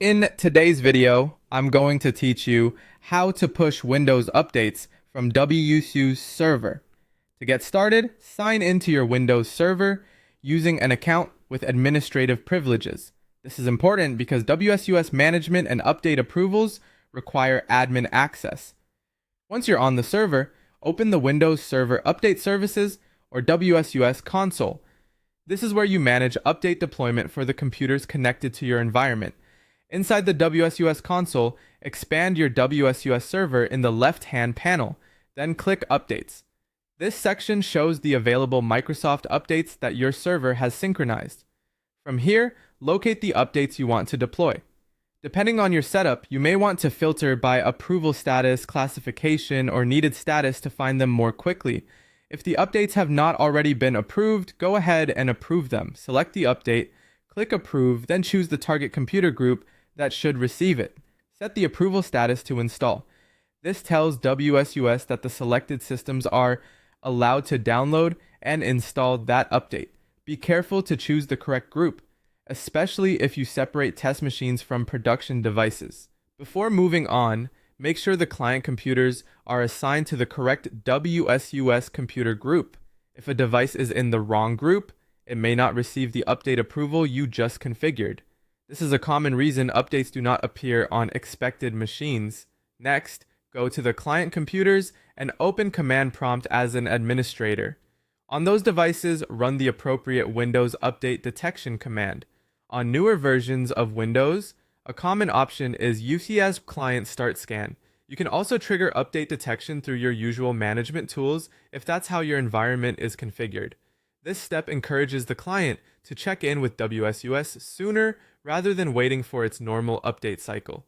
In today's video, I'm going to teach you how to push Windows updates from Wsus server. To get started, sign into your Windows server using an account with administrative privileges. This is important because WSUS management and update approvals require admin access. Once you're on the server, open the Windows Server Update Services or WSUS console. This is where you manage update deployment for the computers connected to your environment. Inside the WSUS console, expand your WSUS server in the left-hand panel, then click Updates. This section shows the available Microsoft updates that your server has synchronized. From here, locate the updates you want to deploy. Depending on your setup, you may want to filter by approval status, classification, or needed status to find them more quickly. If the updates have not already been approved, go ahead and approve them. Select the update, click Approve, then choose the target computer group that should receive it. Set the approval status to install. This tells WSUS that the selected systems are allowed to download and install that update. Be careful to choose the correct group, especially if you separate test machines from production devices. Before moving on, make sure the client computers are assigned to the correct WSUS computer group. If a device is in the wrong group, it may not receive the update approval you just configured. This is a common reason updates do not appear on expected machines. Next, go to the client computers and open Command Prompt as an administrator. On those devices, run the appropriate Windows Update Detection command. On newer versions of Windows, a common option is Wsus Client Start Scan. You can also trigger update detection through your usual management tools if that's how your environment is configured. This step encourages the client to check in with WSUS sooner rather than waiting for its normal update cycle.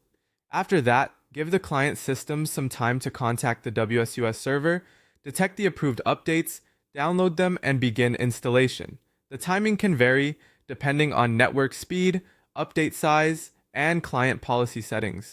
After that, give the client system some time to contact the WSUS server, detect the approved updates, download them, and begin installation. The timing can vary depending on network speed, update size, and client policy settings.